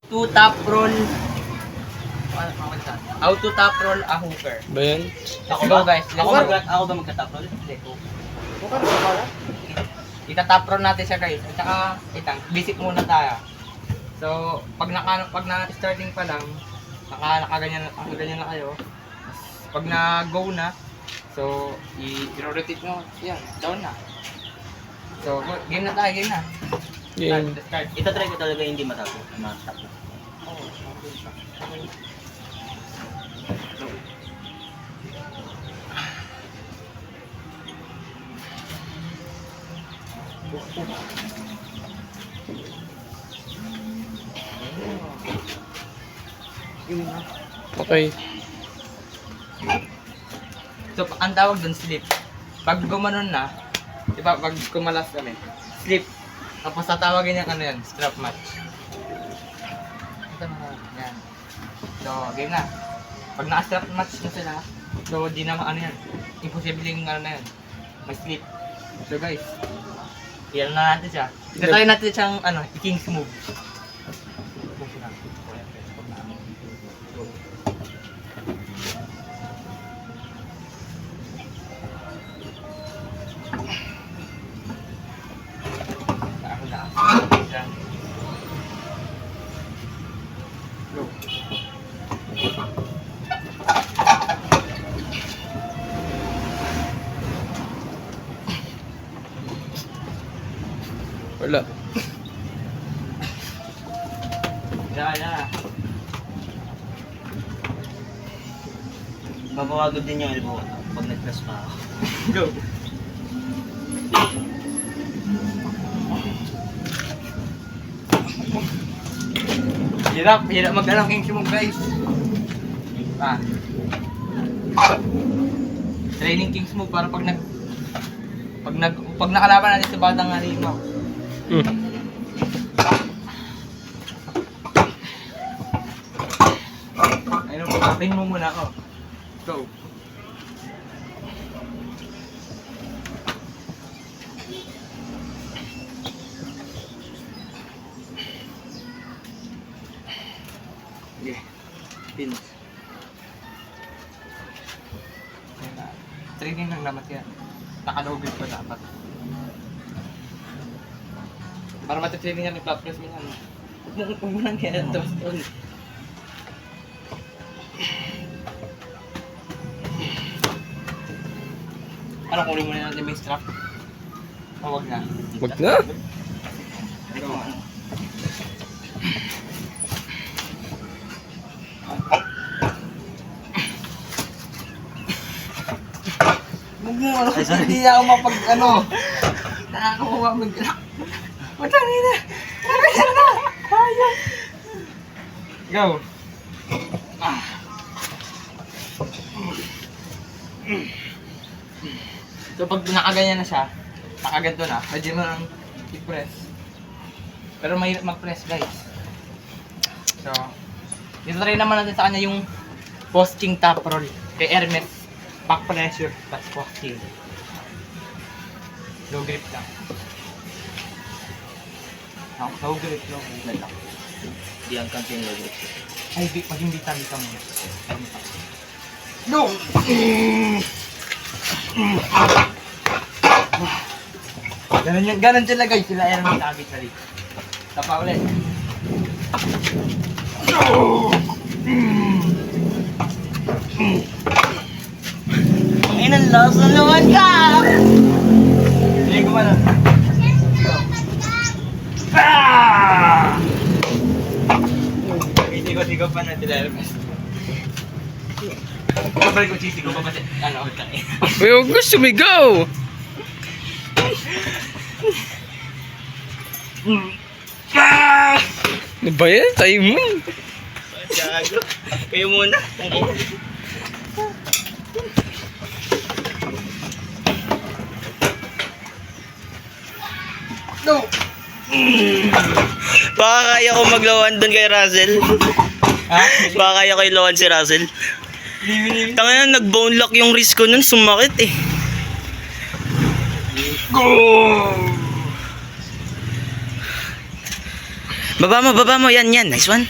to top roll. How to top roll a hooker. Ba yan? Let's go guys. Ako ba magka-top roll? Ita-top roll natin siya guys. At saka, basic muna tayo. So, pag na-starting pa lang, nakaganyan na kayo. Pag na-go na, so, i-rotate nyo, yan, down na. So, game na tayo, game na. Game. Start. Itatry ko talaga hindi matapos. Matap. Oo, okay pa. Okay. So, ang tawag dun, slip. Pag gumanon na, di ba, pag kumalas kami, slip. Tapos tatawagin yung ano yan, strap match. Ito na, yan. So, game na. Pag naka-strap match na sila, so di na ano yan. Imposible yung ano na yan. May slip. So guys, yan na natin siya. Itatry natin siyang ano, i-king's move. Wala. Yeah. Mapapagod din yung elbow pag nag-press pa ako. Go. Hirap mag-alang king's move guys. Training king's move para pag nakalaban natin sa batang halimaw. Ayun, pagkain mo muna ako. Go. Okay. Pin. Training lang naman yan. Nakalogit pa dapat. Para matitraining yan, i-flap press mo yan. Huwag mo lang yan, tapos doon. Ano, kunin mo na natin may strap? O, wag na. Wag na. Go. Huwag mo, ano, hindi ako mapag-ano. Nakakakuha mo. Matangin na! Matangin na! Ayaw! Go! So pag nakaganyan na siya, nakaganto na, pwede mo nang i-press. Pero mahirap mag-press guys. So, dito try naman natin sa kanya yung posting top roll. Kay Hermes, back pressure, that's posting. Low grip lang. Low grip lang. Di ang kanto yung logo. Ay, pag hindi tabi ka muna. No! Ganun sila guys, sila ay naman tabi sa rin. Tapa ulit. Ay, ang lasa naman ka! Hindi ko man. Sigaw pa na sila. Kapag ko sisigaw pa kasi ano, Uy, huwag ko sumigaw. Ano ba yan? Tayo mo. Gago. Kayo muna. No! Baka kaya ko maglawan doon kay Russell. Ha? Baka kaya ko ilawan si Russell. Tanga na, nag-bone lock yung wrist ko nun, sumakit eh. Go! Baba mo, yan, nice one.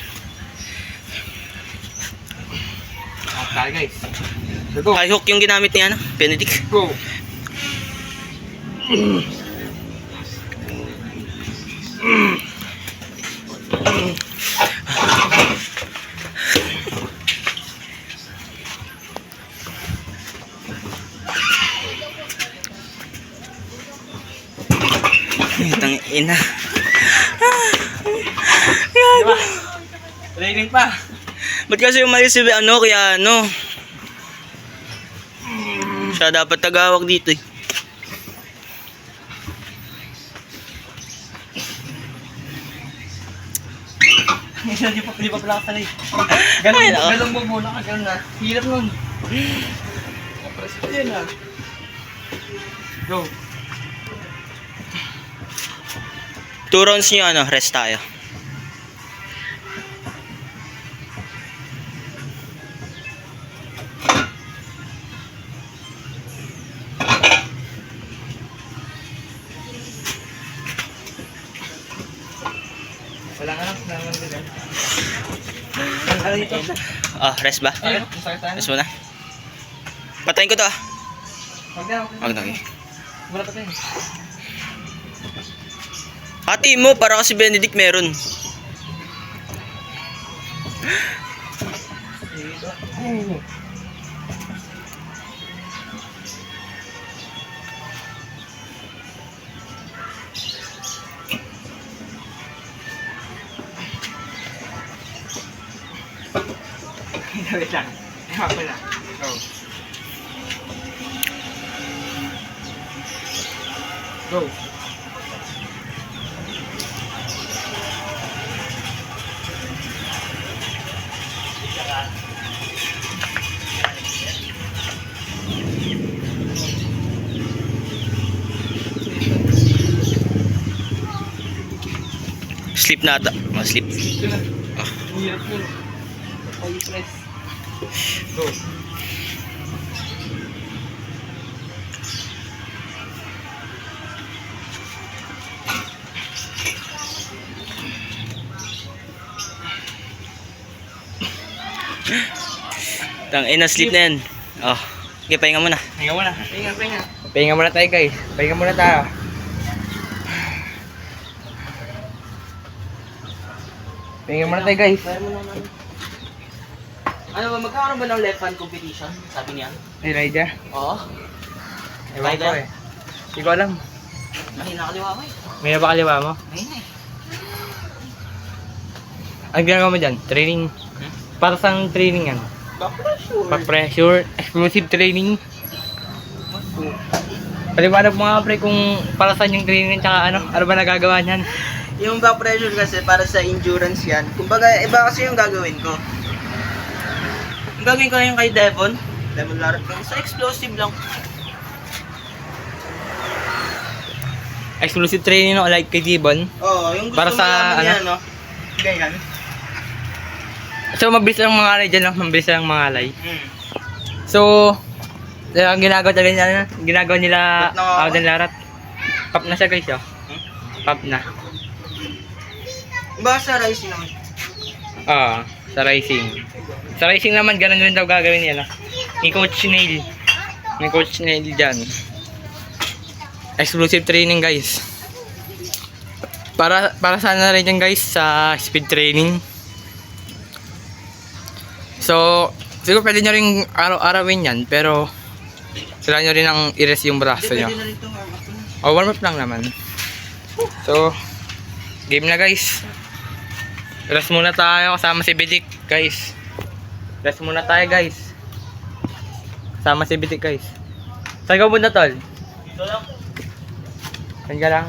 tayo guys. So, go. High hook yung ginamit ni ano, Benedict. Go. Itang ina. Diba? Training pa. Ba't kasi umalis si ano, kaya ano? Siya dapat tagawag dito eh. Di pa pala kasanay. Ganun, Ay, nako. ganun mo muna ka, ganun na. Hirap nun. Kapres ko yun ah. Go. 2 rounds nyo ano, rest tayo. Wala nga lang, naman din eh. Ano dito? Ah, rest ba? Ayun, masakit tayo. Rest muna. Patayin ko to ah. Huwag na, Wag na, okay. wala pa tayo. Hati mo, para kasi Benedict meron. Wait lang. Ewan ko na. Go. Go. Sleep na ata. Oh, sleep. Ito na. Hirap yun. Ay, press. Go. Tang ina, sleep na yan. Oh, okay, pahinga muna. Pahinga muna. Pahinga. Pahinga muna tayo guys. Pahinga muna tayo. Pahinga muna tayo guys. Ano ba, magkakaroon ba ng left hand competition? Sabi niya. Ay, Raija. Oo. Ewan ko eh. Hindi ko alam. Mahina kaliwa ko eh. May ba kaliwa mo? Mahina eh. Ang ginagawa mo dyan? Training? Para saan training yan? Back pressure, explosive training. Paliwanag mo nga pre kung para saan yung training tsaka ano ba nagagawa niyan? Yung back pressure kasi para sa endurance yan. Kumbaga, iba kasi yung gagawin ko. Yung gagawin ko na yung kay Devon Larot lang. Sa explosive lang. Explosive training no, like kay Gibbon. Oo, yung gusto Para sa, malaman ano? yan, no? Ganyan. So mabilis lang mga alay dyan lang, mabilis lang mga alay. So, So, ang ginagawa talaga nila, ginagawa nila Ba't nakakawa? Auden Larat. Pop na siya guys, oh. Pop na. ba sa rising naman? Sa racing. Sa racing naman, ganun rin daw gagawin niya, no? Ni Coach Neil. Ni Coach Neil dyan. Exclusive training, guys. Para sana rin yan, guys, sa speed training. So, siguro pwede nyo rin araw-arawin yan, pero kailangan nyo rin ang i-rest yung braso nyo. Pwede na rin itong warm up na. O, warm up lang naman. So, game na guys. Rest muna tayo kasama si Bidik, guys. Rest muna tayo, guys. Kasama si Bidik, guys. Saan ka muna, tol? Ito lang. Saan ka lang?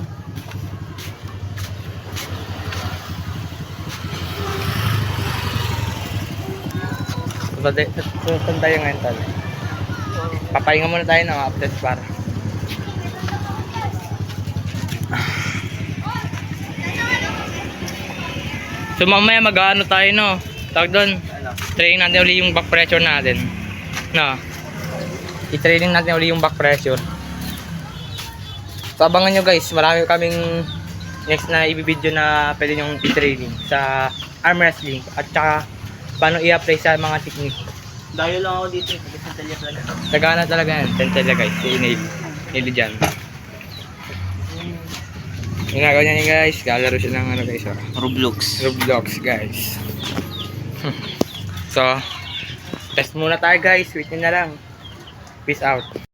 Saan tayo ngayon, tol? Papahinga muna tayo ng update para. So mamaya mag-ano tayo no. Tawag doon. Training natin uli yung back pressure natin. No. I-training natin uli yung back pressure. So abangan nyo guys, marami kaming next na i-video na pwede nyong i-training sa arm wrestling at saka paano i-apply sa mga technique Dayo lang ako dito. Taga-Centella talaga. Tagana talaga yan. Tentela guys. Si Neil. Neil dyan. Ginagawa niya guys. Kalaro siya ng ano guys. Roblox. Roblox guys. So, test muna tayo guys. Wait nyo na lang. Peace out.